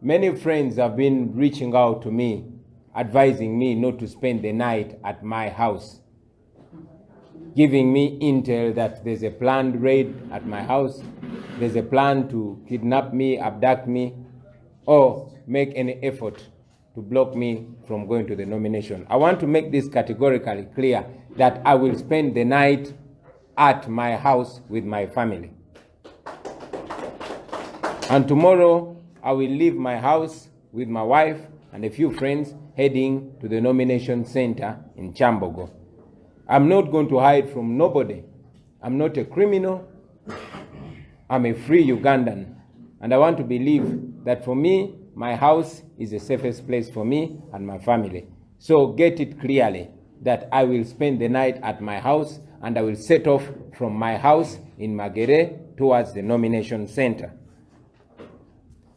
Many friends have been reaching out to me, advising me not to spend the night at my house, giving me intel that there's a planned raid at my house, there's a plan to kidnap me, abduct me, or make any effort to block me from going to the nomination. I want to make this categorically clear that I will spend the night at my house with my family. And tomorrow, I will leave my house with my wife and a few friends heading to the nomination center in Kyambogo. I'm not going to hide from nobody. I'm not a criminal. I'm a free Ugandan. And I want to believe that for me, my house is the safest place for me and my family. So get it clearly that I will spend the night at my house and I will set off from my house in Magere towards the nomination center.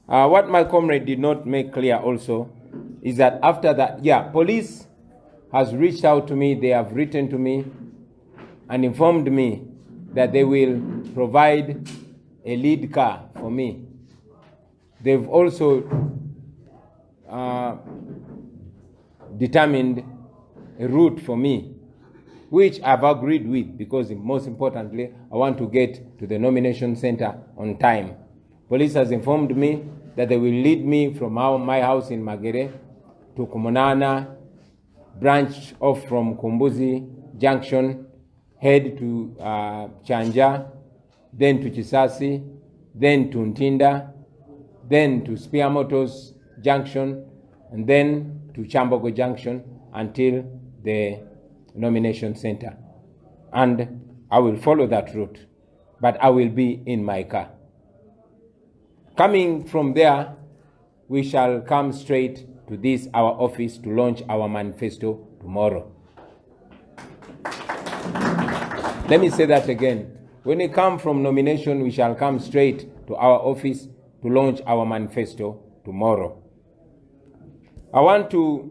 What my comrade did not make clear also is that after that, police has reached out to me, they have written to me and informed me that they will provide a lead car for me. They've also determined a route for me, which I've agreed with because most importantly, I want to get to the nomination center on time. Police has informed me that they will lead me from my house in Magere to Kumunana, branch off from Kumbuzi Junction, head to Chanja, then to Chisasi, then to Ntinda, then to Spear Motors Junction, and then to Kyambogo Junction until the nomination center. And I will follow that route, but I will be in my car. Coming from there, we shall come straight to this, our office, to launch our manifesto tomorrow. Let me say that again. When we come from nomination, we shall come straight to our office to launch our manifesto tomorrow. I want to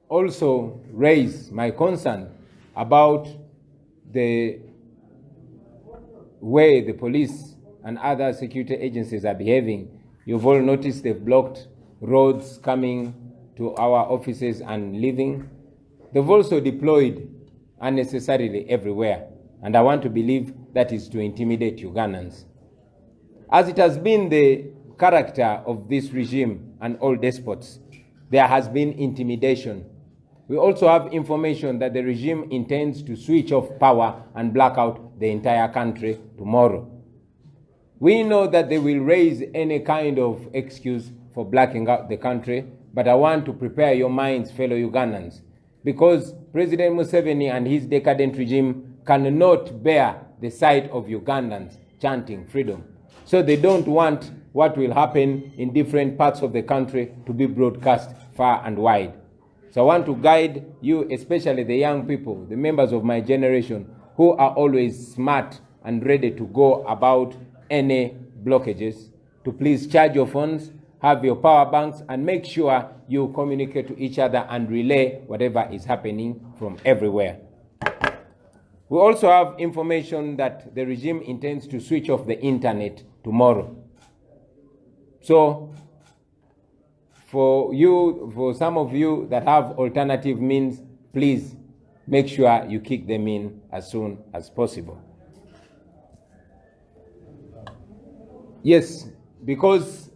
also raise my concern about the way the police and other security agencies are behaving. You've all noticed they've blocked roads coming to our offices and leaving. They've also deployed unnecessarily everywhere. And I want to believe that is to intimidate Ugandans. As it has been the character of this regime and all despots, there has been intimidation. We also have information that the regime intends to switch off power and black out the entire country tomorrow. We know that they will raise any kind of excuse for blacking out the country, but I want to prepare your minds, fellow Ugandans, because President Museveni and his decadent regime cannot bear the sight of Ugandans chanting freedom. So they don't want what will happen in different parts of the country to be broadcast far and wide. So I want to guide you, especially the young people, the members of my generation, who are always smart and ready to go about any blockages, to please charge your phones, have your power banks, and make sure you communicate to each other and relay whatever is happening from everywhere. We also have information that the regime intends to switch off the internet tomorrow. So for some of you that have alternative means, please make sure you kick them in as soon as possible. Yes, because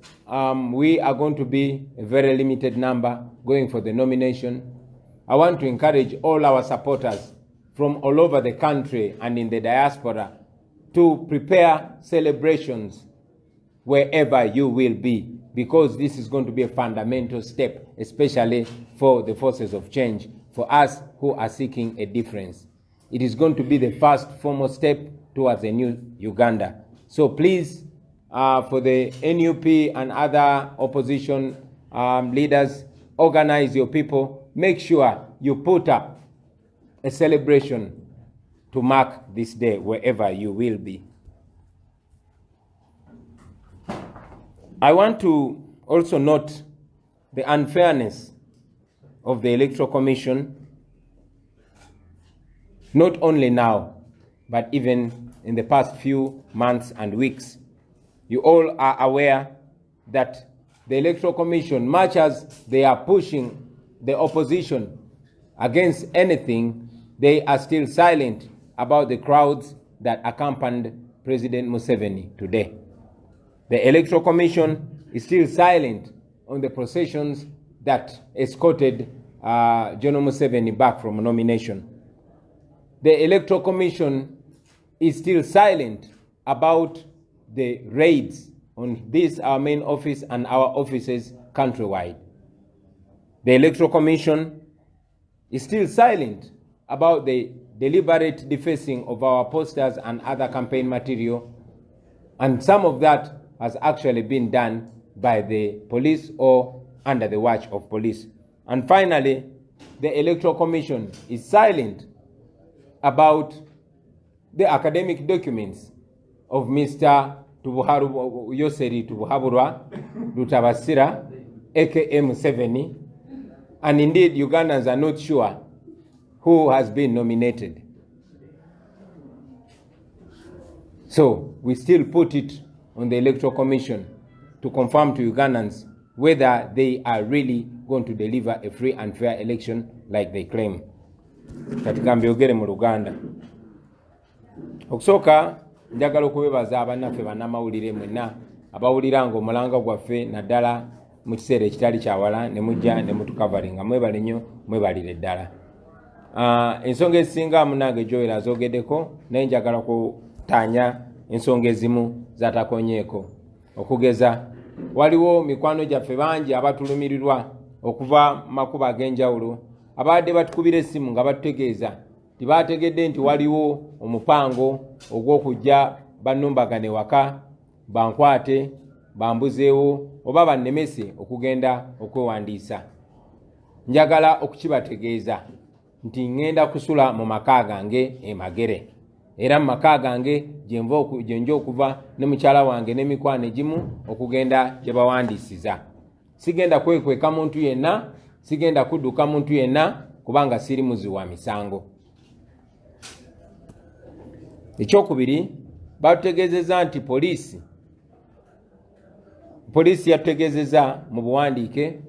we are going to be a very limited number going for the nomination, I want to encourage all our supporters from all over the country and in the diaspora to prepare celebrations wherever you will be, because this is going to be a fundamental step, especially for the forces of change, for us who are seeking a difference. It is going to be the first formal step towards a new Uganda. So please, for the NUP and other opposition leaders, organize your people. Make sure you put up a celebration to mark this day wherever you will be. I want to also note the unfairness of the Electoral Commission, not only now, but even in the past few months and weeks. You all are aware that the Electoral Commission, much as they are pushing the opposition against anything, they are still silent about the crowds that accompanied President Museveni today. The Electoral Commission is still silent on the processions that escorted General Museveni back from nomination. The Electoral Commission is still silent about the raids on this, our main office, and our offices countrywide. The Electoral Commission is still silent about the deliberate defacing of our posters and other campaign material, and some of that has actually been done by the police or under the watch of police. And finally, the Electoral Commission is silent about the academic documents of Mr. Yoseri Tubuhaburwa Lutabasira, aka Museveni, and indeed Ugandans are not sure who has been nominated. So we still put it on the Electoral Commission to confirm to Ugandans whether they are really going to deliver a free and fair election like they claim. Katika mbyogere mu Luganda. Okusoka njagala okubebaza abannaffe bannamawulire mwenna abawulira nga omulanga gwaffe naddala mu kiseera ekitali kyawala ne mujja ne mutukavalinga mwebale nnyo mwebalire ddala. Ensonga ezisinga munange Joel azoogeddeko naye njagala kutaanya ensonga ezimu zatakonyeeko. Okugeza waliwo mikwano gyaffe bangi abatulumirirwa okuva makuba ag'enjawulo abadde batukubira essimu nga batutegeeza tibategedde nti waliwo omupango ogw'okujja bannumbagane waka bankwate bambuzeewo oba bannemese okugenda okwewandiisa. Njagala okukibategeeza nti ngenda kusula mu maka gange emagere, era mu maka gange gyenja okuva ne mukyala wange n'emikwano egimu okugenda gye bawandiisiza. Sigenda kwekweka muntu yenna, sigenda kudduka muntu yenna kubanga siri muzi wa misango. Ekyokubiri, batutegeezezza nti poliisi yatutegeezezza mu buwandiike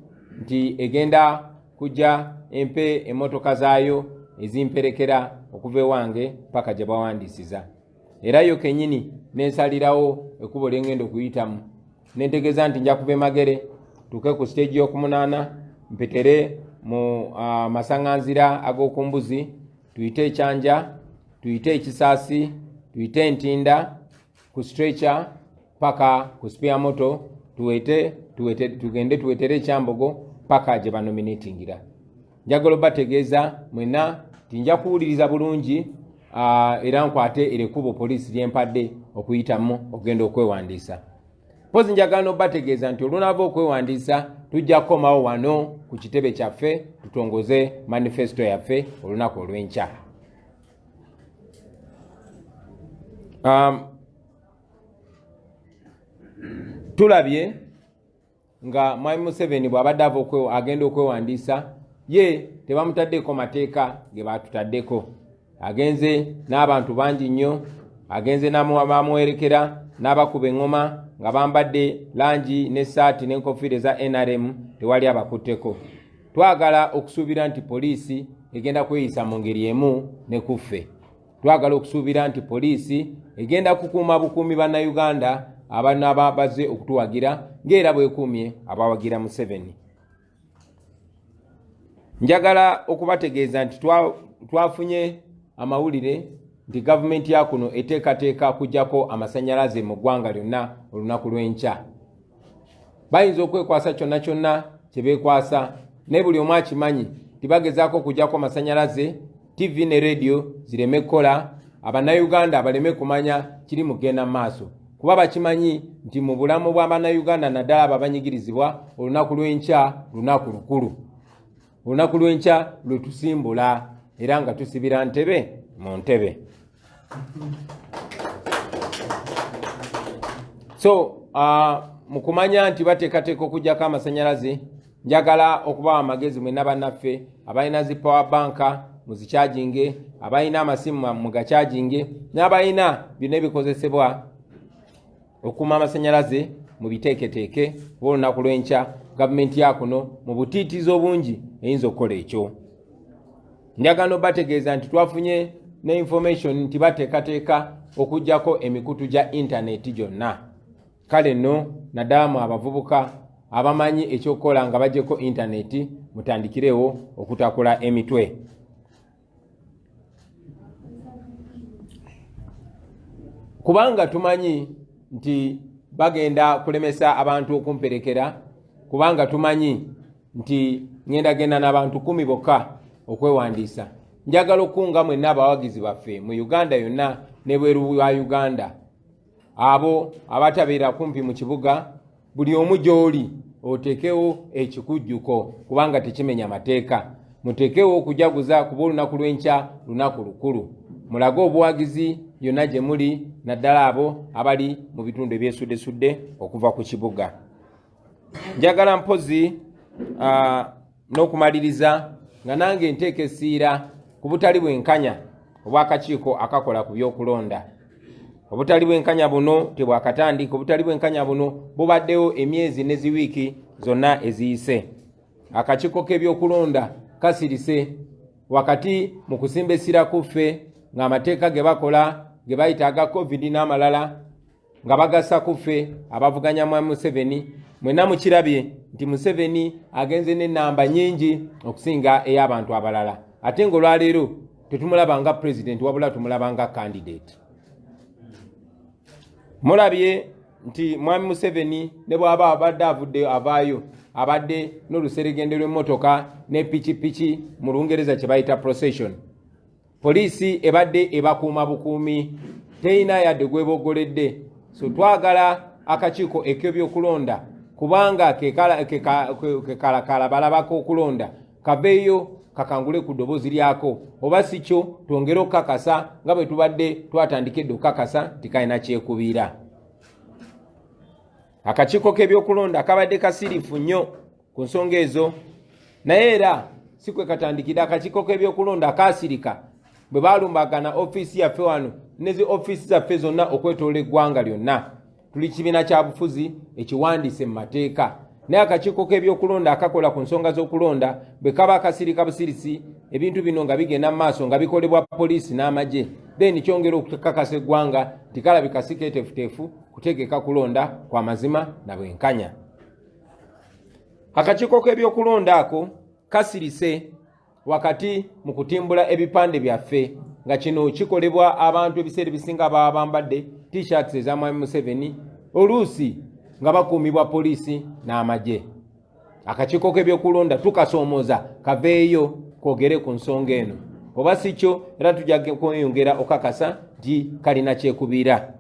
nti egenda kujja empe emmotoka zaayo ezimperekera okuva ewange paka gye bawandiisiza. Era yo kennyini nensalirawo ekkubo lye ngenda okuyitamu. Nentegeeza nti nja kuva emagere tuke ku stage y'okumunaana mpetere mu masaŋŋanzira ag'okumbuzi, tuyite ekyanja, tuyite ekisaasi, tuyite entinda, ku stretcher paka ku spear moto, tugende tuwetere ekyambogo paka gye banominatingira. Njagala bategeeza mwenna tinja kuwuliriza bulungi era nkwate erekubo poliisi lyempadde okuyitamu okugenda okwewandiisa. Pozi njagala n'obategeeza nti olunaava okwewandiisa tujja kukomawo wano ku kitebe kyaffe tutongoze manifesto yaffe olunaku olw'enkya. Tulabye nga Mwami Museveni bw'abadde agenda okwewandiisa ye tebamutaddeko mateeka ge batutaddeko. Agenze n'abantu bangi nnyo, agenze n'abamuwerekera n'abakuba eŋŋoma nga bambadde langi n'essaati n'enkofiira eza NRM, tewali abakutteko. Twagala okusuubira nti poliisi egenda kweyisa mu ngeri emu ne kuffe. Twagala okusuubira nti poliisi egenda kukuuma bukuumi bannayuganda abanaba bazze okutuwagira ng'era bwekuumye abawagira Museveni. Njagala okubategeeza nti twafunye amawulire nti gavumenti ya kuno eteekateeka kujjako amasannyalaze mu ggwanga lyonna olunaku lw'enkya. Bayinza okwekwasa kyonna kyonna kye beekwasa, naye buli omu akimanyi tibagezaako kujjako amasannyalaze, TV ne radio zireme kukola, abannayuganda baleme kumanya kiri mu kugenda mu maaso. Kuba bakimanyi nti mu bulamu bw'abannayuganda naddala abo abanyigirizibwa olunaku lw'enkya lunaku lukulu. Olunaku lw'enkya lwe tusimbula era nga tusibira ntebe mu ntebe. So mu kumanya nti bateekateeka okuggyako amasannyalaze, njagala okubawa amagezi mwenna bannaffe abalina zi power banka muzikyaginge, abalina amasimu mugakyaginge, n'abalina byonna ebikozesebwa okukuuma amasannyalaze mubiteeketeeke kuba olunaku lw'enkya gavumenti yakuno mu butiitizi obungi eyinza okukola ekyo. Njagala bategeeza nti twafunye ne information nti bateekateeka okuggyako emikutu gya intaneti gyonna. Kale nno naddala abavubuka abamanyi ekyokukola nga baggyeko intaneti mutandikirewo okutakula emitwe. Kubanga tumanyi nti bagenda kulemesa abantu okumperekera, kubanga tumanyi nti ngenda n'abantu 10 bokka okwewandiisa. Njagala okunga mwenna abawagizi baffe mu Uganda yonna ne bweru wa Uganda, abo abatabeera kumpi mu kibuga, buli omu gy'oli oteekewo ekikujjuko kubanga tekimenya mateeka. Muteekewo okujaguza kuba olunaku lw'enkya lunaku lukulu. Mulage obuwagizi yonna gye muli, naddala abo abali mu bitundu ebyesudde okuva ku kibuga. Njagala mpozi n'okumaliriza nga nange nteeka essiira ku butali bwenkanya obw'akakiiko akakola ku by'okulonda. Obutali bwenkanya buno tebwakatandika, obutali bwenkanya buno bubaddewo emyezi n'eziwiiki zonna eziyise. Akakiiko k'ebyokulonda kasirise wakati mu kusimba essira kuffe ng'amateeka ge bakola ge bayita aga COVID n'amalala nga bagasa kuffe abavuganya mwami Museveni. Mwenna mukirabye nti Museveni agenze n'ennamba nnyingi okusinga ey'abantu abalala. Ate ng'olwaleero tetumulaba nga president wabula tumulaba nga candidate. Mulabye nti mwami Museveni ne bw'aba abadde avaayo abadde n'oluseregende lw'emmotoka ne pikipiki mu Lungereza kye bayita procession. Poliisi ebadde ebakuuma bukuumi, teyina yadde gweboggoledde. So twagala akakiiko ek'ebyokulonda kubanga kekalakala balabako okulonda kabeeyo kakangule ku ddoboozi lyako, oba si kyo twongere okukakasa nga bwe tubadde twatandikidde okukakasa tikalina kyekubiira. Akakiiko k'ebyokulonda kabadde kasirifu nnyo ku nsonga ezo, naye era si kwe katandikira. Akakiiko k'ebyokulonda kaasirika bwe balumbagana ofiisi yaffe wano nezi ofiisi zaffe zonna okwetoola eggwanga lyonna. Tuli kibiina kya bufuzi ekiwandiise mu mateeka, naye akakiiko k'ebyokulonda akakola ku nsonga z'okulonda bwe kaba akasirika busirisi, ebintu bino nga bigenda mu maaso nga bikolebwa poliisi n'amagye, then kyongera okukakasa eggwanga nti kalabika si keeteefuteefu kutegeka kulonda kwa mazima na bwenkanya. Akakiiko k'ebyokulonda ako kasirise wakati mu kutimbula ebipande byaffe, nga kino kikolebwa abantu ebiseera ebisinga baba bambadde t-shirts eza mwami Museveni, oluusi nga bakuumibwa poliisi n'amagye. Akakiiko k'ebyokulonda tukasoomoza kaveeyo kwogere ku nsonga eno, oba si kyo era tujja kweyongera okakasa nti kalina kyekubiira.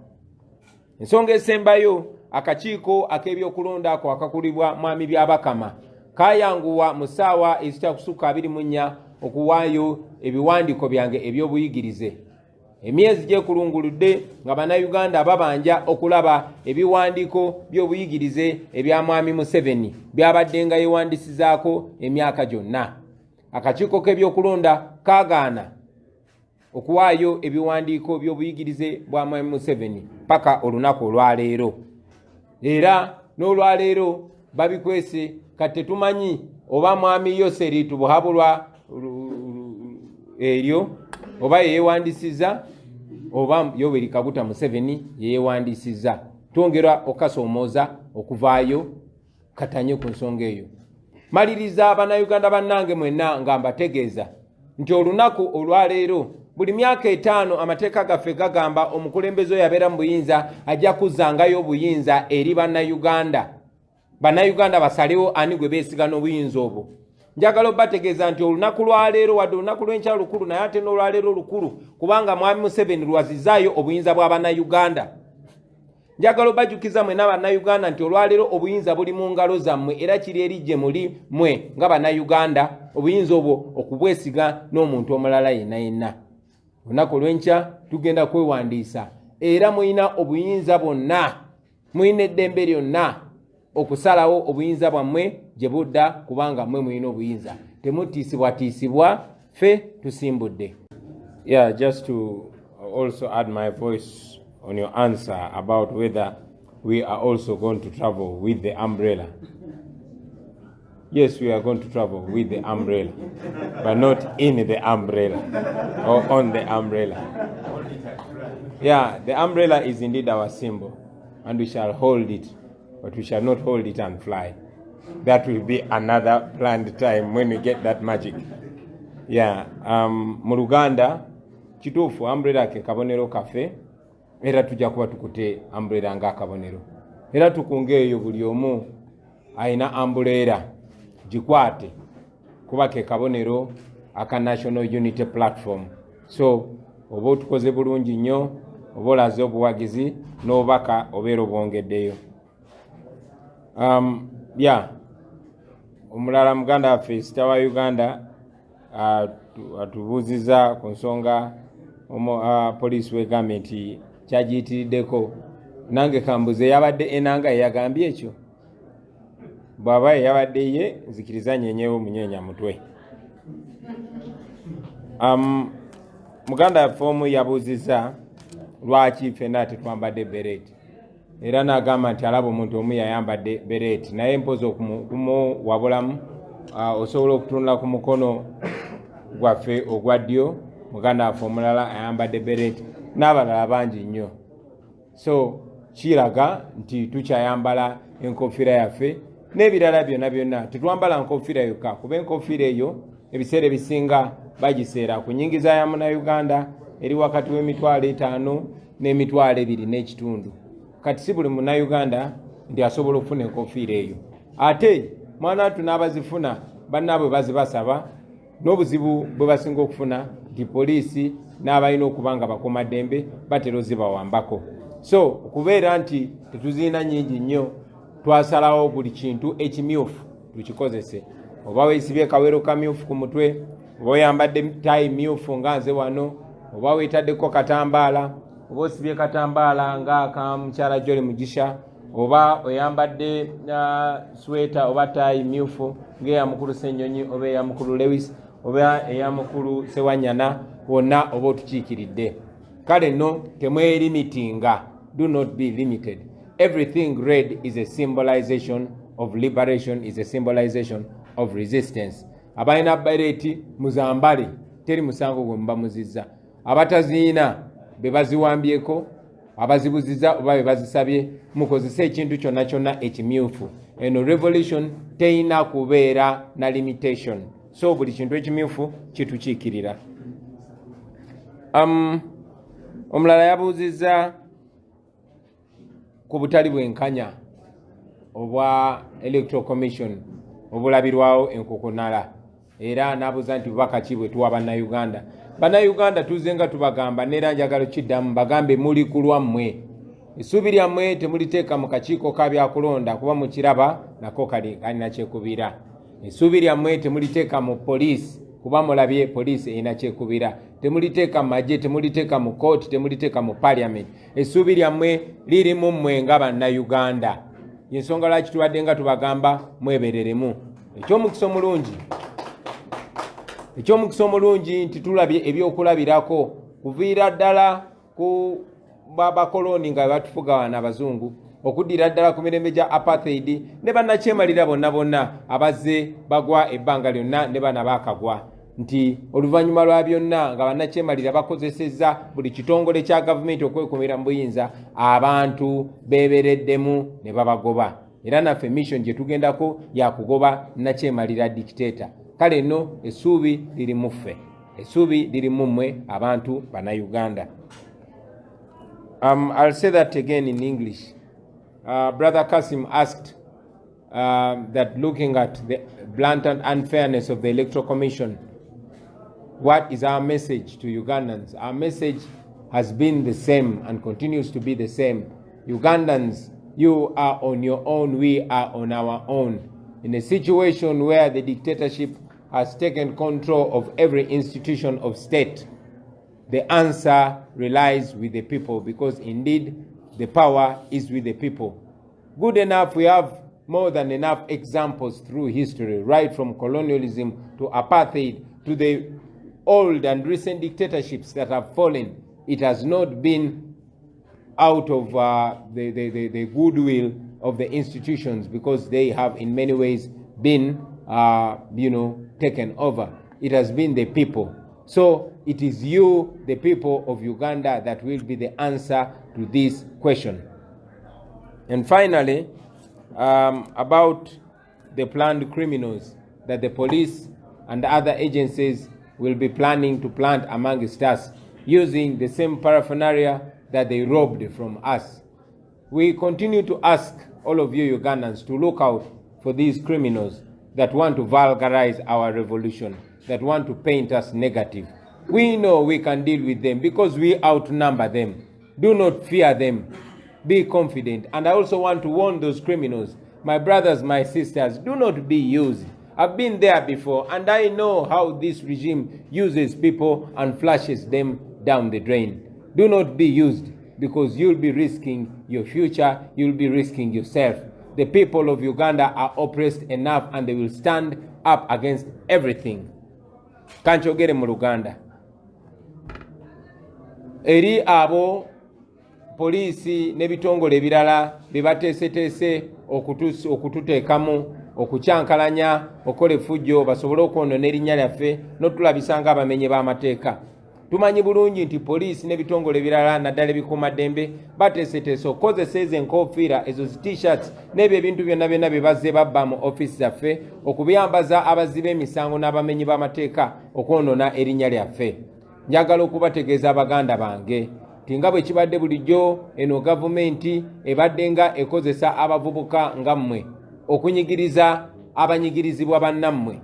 Ensonga esembayo, akakiiko ak'ebyokulonda ako akakulibwa mwami Byabakama kayanguwa mu ssaawa ezitakusukka 24 okuwaayo ebiwandiiko byange eby'obuyigirize. Emyezi gyekulunguludde nga bannayuganda babanja okulaba ebiwandiiko by'obuyigirize ebya mwami Museveni byabadde nga yeewandisizaako emyaka gyonna. Akakiiko k'ebyokulonda kaagaana okuwaayo ebiwandiiko by'obuyigirize bwa mwami Museveni paka olunaku olwaleero. Era n'olwaleero babikwese kati tumanyi oba mwami Yoseri tubuhabulwa eryo oba yeewandisiza oba Yoweri Kaguta Museveni yeewandisiza. Twongera okasoomooza okuvaayo katanye ku nsonga eyo. Maliriza bannayuganda bannange mwenna nga mbategeeza nti olunaku olwaleero buli myaka 5 amateeka gaffe gagamba omukulembeze oyo abeera mu buyinza ajja kuzzangayo obuyinza eri bannayuganda. Bannayuganda basalewo ani gwe beesiga n'obuyinza obwo. Njagala obategeeza nti olunaku lwaleero wadde olunaku lw'enkya lukulu naye ate n'olwaleero lukulu kubanga mwami Museveni lwazizaayo obuyinza bwa bannayuganda. Njagala obajjukiza mwenna bannayuganda nti olwaleero obuyinza buli mu ngalo zammwe era kiri eri gye muli mmwe nga bannayuganda, obuyinza obwo okubwesiga n'omuntu omulala yenna yenna. Olunaku olw'enkya tugenda kwewandiisa era muyina obuyinza bwonna, muyina eddembe lyonna okusalawo obuyinza bwammwe gye budda kubanga mmwe muyina obuyinza. Temutiisibwatiisibwa, ffe tusimbudde. Yeah, just to also add my voice on your answer about whether we are also going to travel with the umbrella. Yes, we are going to travel with the umbrella, but not in the umbrella or on the umbrella. Yeah, the umbrella is indeed our symbol, and we shall hold it, but we shall not hold it and fly. That will be another planned time when we get that magic. Yeah, mu Luganda kituufu umbrella ke kabonero kaffe, era tujja kuba tukute umbrella nga kabonero. Era tukungeeyo buli omu aina umbrella jikwate kuba ke kabonero aka National Unity Platform. So oba tukoze bulungi nnyo, oba olaze obuwagizi n'obubaka obeera obwongeddeyo. Yeah, omulala muganda waffe sita wa Uganda atubuuziza ku nsonga poliisi wegambye nti kyagiyitiriddeko. Nange kambuze yabadde enanga yeyagambye ekyo. Bw'aba yabadde ye nzikiriza nyenyewo munyeenya mutwe. Muganda waffe omu yabuuziza lwaki ffenna tetwambadde beret. Era n'agamba nti alaba omuntu omu yayambadde beret, naye mpozi okumuwabulamu osobola okutunula ku mukono gwaffe ogwa ddyo muganda waffe omulala ayambadde beret n'abalala bangi nnyo. So kiraga nti tukyayambala enkofiira yaffe n'ebirala byonna byonna. Tetwambala nkofiira yokka kuba enkofiira eyo ebiseera ebisinga bagiseera ku nyingiza ya Munnayuganda eri wakati w'Emitwalo 5 n'Emitwalo 2.5. Kati si buli Munnayuganda ndi asobola okufuna enkofiira eyo. Ate mwana watu n'abazifuna bannaabwe bazibasaba, n'obuzibu bwe basinga okufuna nti poliisi n'abalina okuba nga bakuumaddembe batera ozibawambako. So okubeera nti tetuzirina nnyingi nnyo, twasalawo buli kintu ekimyufu tukikozese. Oba weesibye kawero kamyufu ku mutwe, oba oyambadde tayi myufu nga nze wano, oba weetaddeko katambaala, oba osibye katambaala nga aka mukyala Jolly Mugisha, oba oyambadde sweta oba tayi myufu ng'eya mukulu Ssenyonyi oba eya mukulu Lewis oba eya mukulu Sewanyana, wonna oba otukiikiridde. Kale no temwerimitinga. Do not be limited. Everything red is a symbolization of liberation, is a symbolization of resistance. Abalina bereti muzambale, teri musango gwe muba muzizza. Abataziina be baziwambyeko, abazibuziza oba be bazisabye, mukozese ekintu kyonna kyonna ekimyufu. Eno revolution teina kubeera na limitation. So buli kintu ekimyufu kitukiikirira. Omulala yabuuzizza ku butali bwenkanya obwa Electoral Commission obulabirwawo enkokonala, era n'abuuza nti bubaka ki bwe tuwa Bannayuganda. Bannayuganda tuze nga tubagamba n'era njagala kiddamu bagambe muli ku lwammwe. Essuubi lyammwe temuliteeka mu kakiiko ka byakulonda kuba mukiraba nako kalina kyekubira. Essuubi lyammwe temuliteeka mu poliisi kuba mulabye poliisi erina kyekubira. Temuliteeka mu magye, temuliteeka mu kooti, temuliteeka mu parliament. Essuubi lyammwe liri mu mmwe nga Bannayuganda. Yensonga lwaki tubadde nga tubagamba mwebereremu. Ekyomukisa omulungi nti tulabye ebyokulabirako kuviira ddala ku bakoloni nga batufuga wana abazungu, okuddira ddala ku mirembe gya apartheid ne bannakyemalira bonna bonna abazze bagwa ebbanga lyonna ne bana baakagwa, nti oluvannyuma lwa byonna nga bannakyemalira bakozesezza buli kitongole kya gavumenti okwekumira mu buyinza, abantu beebereddemu ne babagoba. Era naffe mission gye tugendako yakugoba nnakyemalira dictator. Kale no essuubi liri mu ffe, essuubi liri mu mmwe abantu Bannayuganda. I'll say that again in English. Brother Kasim asked that looking at the blatant unfairness of the Electoral Commission, what is our message to Ugandans? Our message has been the same and continues to be the same. Ugandans, you are on your own, we are on our own. In a situation where the dictatorship has taken control of every institution of state, the answer relies with the people, because indeed the power is with the people. Good enough, we have more than enough examples through history, right from colonialism to apartheid to the old and recent dictatorships that have fallen. It has not been out of the goodwill of the institutions, because they have in many ways been, taken over. It has been the people. So it is you, the people of Uganda, that will be the answer to this question. And finally, about the planned criminals that the police and other agencies will be planning to plant amongst us, using the same paraphernalia that they robbed from us. We continue to ask all of you Ugandans to look out for these criminals that want to vulgarize our revolution, that want to paint us negative. We know we can deal with them because we outnumber them. Do not fear them. Be confident. And I also want to warn those criminals, my brothers, my sisters, do not be used. I've been there before, and I know how this regime uses people and flushes them down the drain. Do not be used, because you'll be risking your future, you'll be risking yourself. The people of Uganda are oppressed enough, and they will stand up against everything. Kanchogere mu Luganda. Eri abo poliisi n'ebitongole ebirala bebateeseteese okututeekamu, okukyankalanya, okola effujjo, basobole okwonoona erinnya lyaffe n'otulabisa ng'abamenyi b'amateeka. Tumanyi bulungi nti poliisi n'ebitongole ebirala naddala ebikuumaddembe bateeseteese okukozesa ezo enkoofiira, ezo t-shirts n'ebyo ebintu byonna byonna bye bazze babba mu ofiisi zaffe okubiyambaza abazzi b'emisango n'abamenyi b'amateeka okwonoona erinnya lyaffe. Njagala okubategeeza abaganda bange nti nga bwe kibadde bulijjo eno gavumenti ebadde nga ekozesa abavubuka nga mmwe okunyigiriza abanyigirizibwa bannammwe.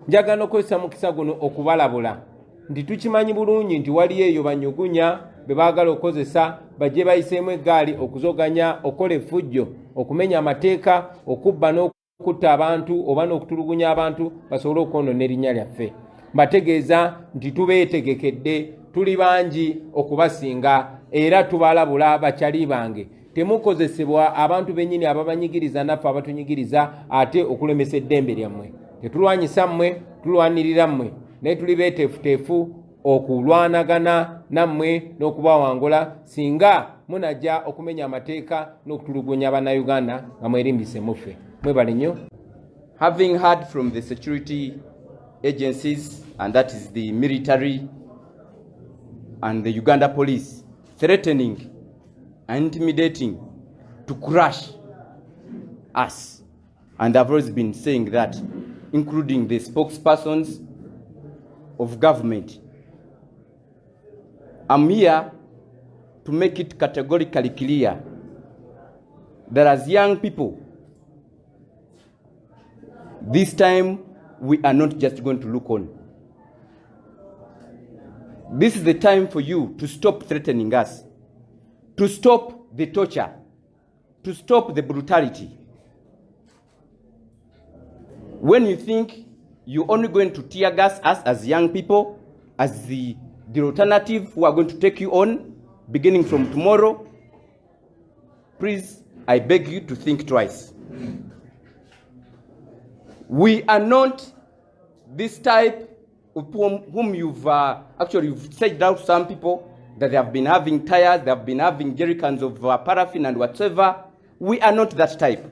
Njagala okozesa mukisa guno okubalabula nti tukimanyi bulungi nti wali eyo banyugunya be baagala okozesa bajje bayiseemu eggaali okuzoganya, okola effujjo, okumenya amateeka, okubba n'okutta abantu oba n'okutulugunya abantu basobole okwonoona erinnya lyaffe. Mbategeeza nti tubeetegekedde, tuli bangi okubasinga era tubalabula bakyali bange. Temukozesebwa abantu bennyini ababanyigiriza naffe abatunyigiriza ate okulemesa eddembe lyammwe. Tetulwanyisa mmwe, tulwanirira mmwe, naye tuli beeteefuteefu okulwanagana nammwe n'okubawangula singa munajja okumenya amateeka n'okutulugunya bannayuganda nga mwerimbise muffe. Mwebale nnyo. Having heard from the security agencies, and that is the military and the Uganda police, threatening and intimidating to crush us, and I've always been saying that, including the spokespersons of government, I'm here to make it categorically clear that as young people, this time we are not just going to look on. This is the time for you to stop threatening us, to stop the torture, to stop the brutality. When you think you're only going to tear gas us as young people, as the alternative who are going to take you on, beginning from tomorrow, please, I beg you to think twice. We are not this type of whom you've said out some people that they have been having tires, they have been having jerrycans of paraffin and whatever. We are not that type.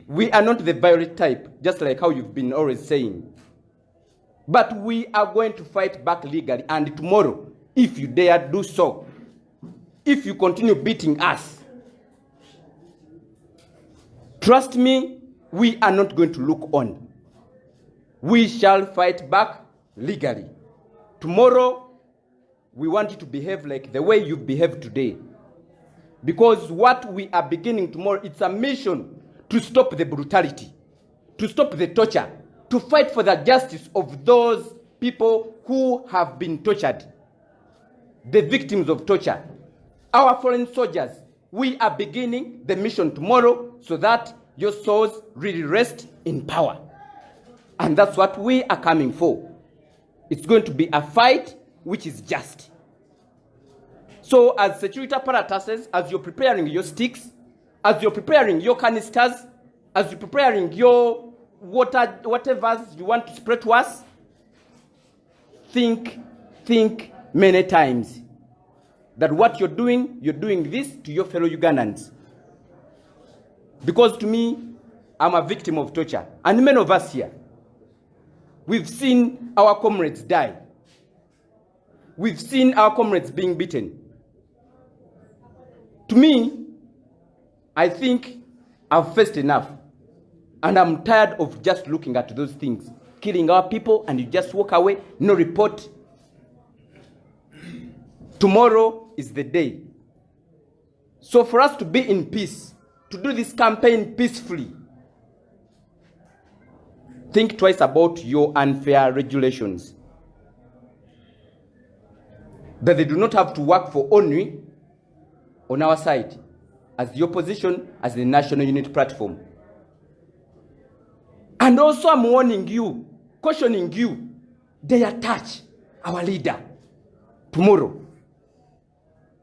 We are not the violent type, just like how you've been always saying. But we are going to fight back legally, and tomorrow, if you dare do so, if you continue beating us, trust me, we are not going to look on. We shall fight back legally. Tomorrow, we want you to behave like the way you've behaved today. Because what we are beginning tomorrow, it's a mission to stop the brutality, to stop the torture, to fight for the justice of those people who have been tortured, the victims of torture. Our foreign soldiers, we are beginning the mission tomorrow so that your souls really rest in power. And that's what we are coming for. It's going to be a fight which is just. So as security apparatuses, as you're preparing your sticks, as you're preparing your canisters, as you're preparing your water, whatever you want to spread to us, think many times. that what you're doing this to your fellow Ugandans. Because to me, I'm a victim of torture. And many of us here, we've seen our comrades die. We've seen our comrades being beaten. To me, I think I've faced enough. And I'm tired of just looking at those things. Killing our people and you just walk away, no report. Tomorrow is the day. So for us to be in peace, to do this campaign peacefully, think twice about your unfair regulations. That they do not have to work for ONU on our side, as the opposition, as the National Unity Platform. And also I'm warning you, cautioning you, they attach our leader tomorrow.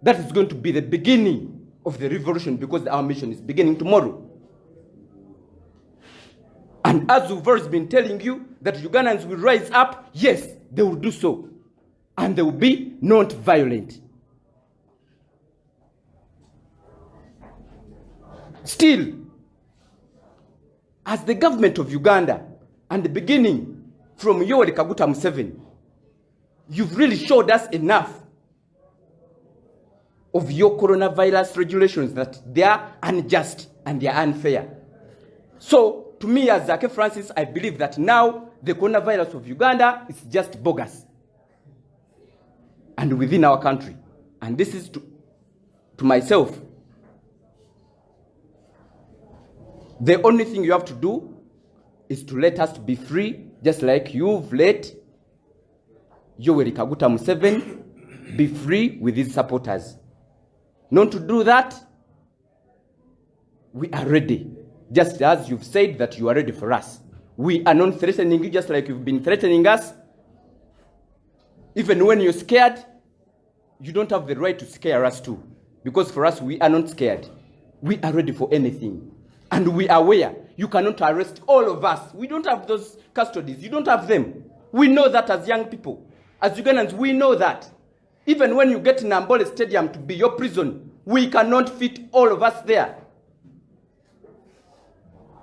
That is going to be the beginning of the revolution, because our mission is beginning tomorrow. And as we've always been telling you, that Ugandans will rise up, yes, they will do so. And they will be not violent. Still, as the government of Uganda, and the beginning from Yoweri Kaguta Museveni, you've really showed us enough of your coronavirus regulations, that they are unjust and they are unfair. So, to me as Zake Francis, I believe that now the coronavirus of Uganda is just bogus. And within our country. And this is to myself. The only thing you have to do is to let us be free, just like you've let Yoweri Kaguta Museveni be free with his supporters. Not to do that, we are ready. Just as you've said that you are ready for us. We are not threatening you just like you've been threatening us. Even when you're scared, you don't have the right to scare us too. Because for us, we are not scared. We are ready for anything. And we are aware you cannot arrest all of us. We don't have those custodies. You don't have them. We know that as young people. As Ugandans, we know that. Even when you get in Nambole Stadium to be your prison, we cannot fit all of us there.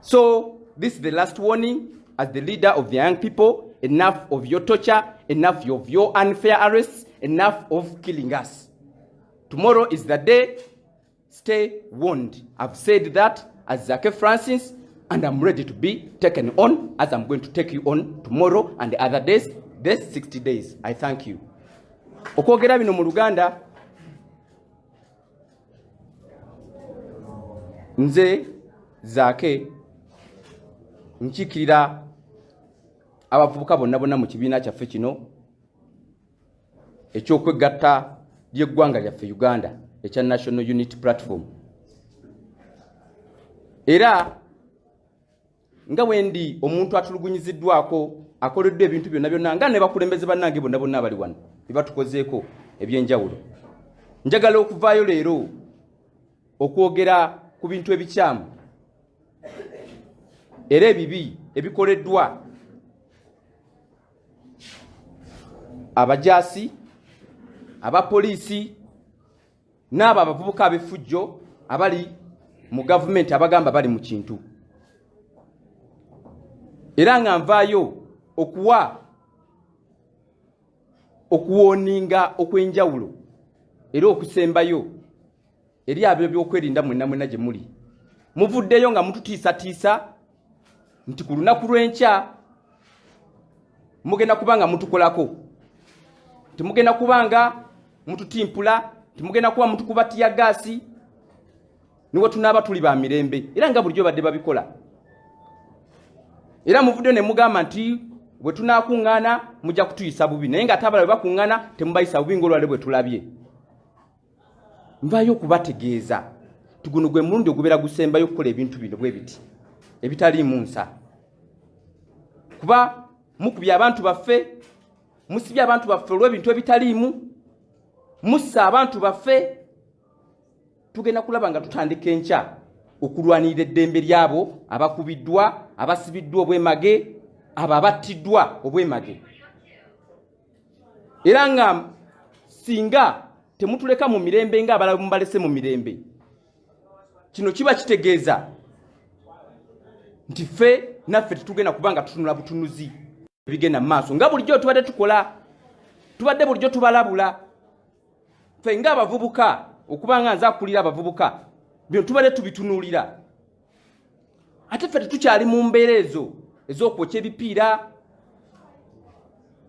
So, this is the last warning as the leader of the young people. Enough of your torture, enough of your unfair arrests, enough of killing us. Tomorrow is the day. Stay warned. I've said that as Zake Francis, and I'm ready to be taken on as I'm going to take you on tomorrow and the other days, these 60 days. I thank you. Okwogera bino mu Luganda, nze Zake nchikirira abavubuka bonna mu kibiina kyaffe kino ekyokwegatta ly'eggwanga lyaffe Uganda ekya National Unity Platform. Era nga wendi omuntu atulugunyiziddwako akoleddwa ebintu byonna nga ne bakulembeze bannange bonna abali wano batukozeeko ebyenjawulo. Njagala okuvaayo leero okwogera ku bintu ebikyamu era ebibi ebikoleddwa abajaasi, abapoliisi n'abo abavubuka ab'effujjo abali mu gavumenti abagamba bali mu kintu. Era nga nvaayo okuwoninga okwenjawulo era okusembayo eri abo ebyokwerinda mwenna gye muli. Muvuddeyo nga mututiisatiisa nti ku lunaku lw'enkya mugenda kubanga mutukolako, temugenda kubanga mututimpula, temugenda kuba mutukuba tiyagaasi, niwe tunaaba tuli ba mirembe era nga bulijjo badde babikola. Era muvuddeyo ne mugamba nti bwe tunaakuŋŋaana mujja kutuyisa bubi, naye nga ate abalala bwe bakuŋŋaana temubayisa bubi ng'olwale bwe tulabye. Nvaayo okubategeeza ti guno gwe mulundi ogubeera gusembayo okukola ebintu bino bwe biti ebitaliimu nsa. Kuba mukubye abantu baffe, musibye abantu baffe olw'ebintu ebitaliimu, mussa abantu baffe. Tugenda kulaba nga tutandika enkya okulwanirira eddembe lyabo abakubiddwa, abasibiddwa obwemage, abo abattiddwa obwemage. Era nga singa temutuleka mu mirembe nga abalabe mbalese mu mirembe. Kino kiba kitegeeza nti ffe naffe tetugenda kubanga tutunula butunuzi bigenda maaso nga bulijjo tubadde tukola, tubadde bulijjo tubalabula. Ffe nga abavubuka okubanga nza akulira abavubuka bino tubadde tubitunuulira. Ate ffe tetukyali mu mbeera ezo ez'okwokya ebipiira,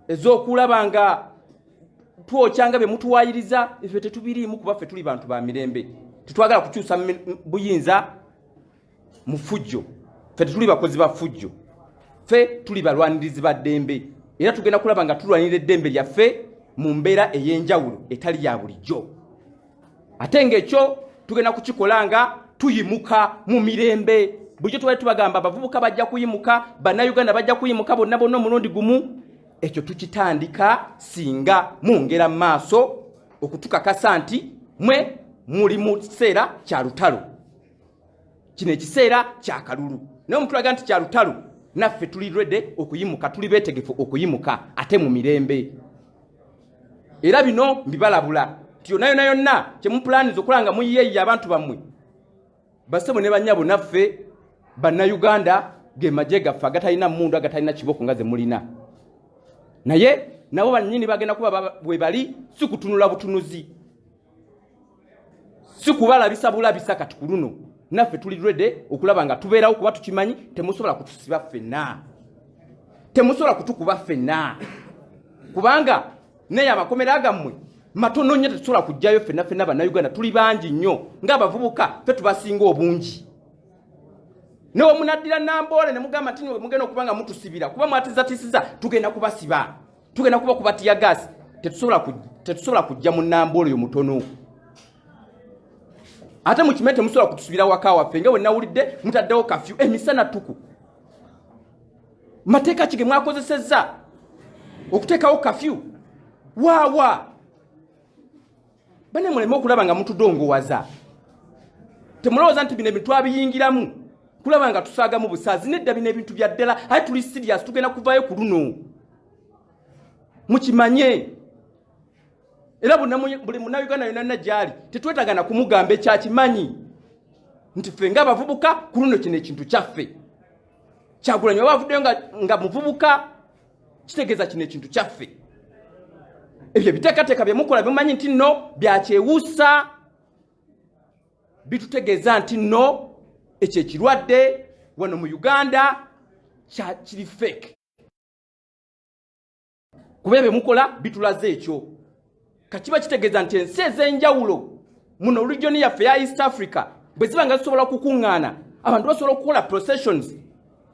ez'okulaba nga twokyanga bye mutuwaayiriza. Ffe tetubiriimu kuba ffe tuli bantu ba mirembe. Tetwagala kukyusa buyinza mu fujjo. Ffe tetuli bakozi ba fujjo. Ffe tuli balwanirizi ba ddembe. Era tugenda kulaba nga tulwanirira eddembe lyaffe mu mbeera ey'enjawulo etali ya bulijjo. Ate ng'ekyo tugenda kukikola nga tuyimuka mu mirembe. Bulijjo tubali tubagamba abavubuka bajja kuyimuka, bannayuganda bajja kuyimuka bonna bonna omulundi gumu. Ekyo tukitandika singa mungera maaso okutukakasa nti mwe muli mu kiseera kya lutalo. Kino ekiseera kya kalulu. Naye omutulaga nti kya lutalo, naffe tuli ready okuyimuka, tuli beetegefu okuyimuka ate mu mirembe. Era bino mbibalabula nti yonna kye mupulaaniza okulanga muyiyeeyi abantu bammwe. Basebo ne bannyabo naffe bannayuganda ge magye gaffe agatalina mmundu agatalina kiboko nga ze mulina. Naye nabo bannyini bagenda kuba bwe bali si kutunula butunuzi, si kubalabisa bulabisa kati ku luno. Naffe tuli ready okulaba nga tubeerawo kuba tukimanyi temusobola kutusiba ffenna, temusobola kutukuba ffenna, kubanga naye amakomera gammwe matono nnyo tetusobola kujjayo ffenna bannayuganda tuli bangi nnyo ng'abavubuka ffe tubasinga obungi. Newe munaddira Namboole ne mugamba nti mugenda okubanga mutusibira kuba mwatizatisiza tugenda kubasiba, tugenda kuba kubatiya gasi. Tetusobola kujja mu Namboole oyo mutono. Ate mukimete temusobola kutusibira waka waffe nga bwe nawulidde mutaddewo kafyu emisana tuku. Mateeka ki ge mwakozesezza okuteekawo kafyu? Waawa bane muleme okulaba nga mutudongowaza. Temulowooza nti bino ebintu twabiyingiramu kulaba nga tusaagamu busaazi. Nedda bino ebintu bya ddala, aye tuli serious, tugenda kuvaayo ku luno. Mukimanye. Era buli munnayuganda yonna gyali tetwetagana kumugamba ekyakimanyi nti ffe ng'abavubuka ku luno kino ekintu kyaffe. Kyagulanyi oba avuddeyo nga muvubuka kitegeeza kino ekintu kyaffe. Ebyo ebiteekateeka bye mukola bimumanyi nti nno byakyewuusa, bitutegeeza nti nno ekyo ekirwadde wano mu Uganda kiri fake. Kuba ebyo mukola bitulaze ekyo. Kakiba kitegeeza nti ensi ez'enjawulo muno region yaffe ya East Africa bwe ziba nga zisobola okukuŋŋaana, abantu basobola okukola processions,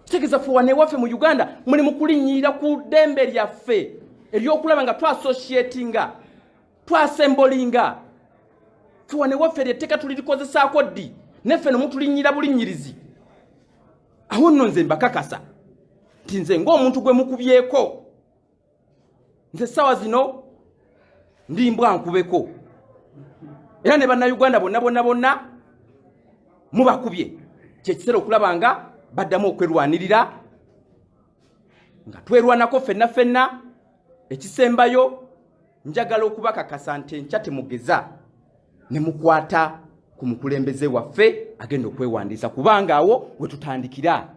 kitegeeza ffe wane waffe mu Uganda muli mu kulinnyirira ku ddembe lyaffe ery'okulaba nga twassociatinga, twasembolinga. Ffe wane waffe ery'etteeka tulirikozesaako ddi, neffe ne mutulinnyira bulinnyirizi. Awo nno nze mbakakasa nti nze ng'omuntu gwe mukubyeko, nze ssaawa zino ndi mbwa nkubeko. Era ne bannayuganda bonna mubakubye. Kyekiseera okulaba nga baddamu okwerwanirira, nga twerwanako ffenna. Ekisembayo njagala okubakakasa nti enkya temugeza ne mukwata ku mukulembeze waffe agenda okwewandiisa, kubanga awo we tutandikira.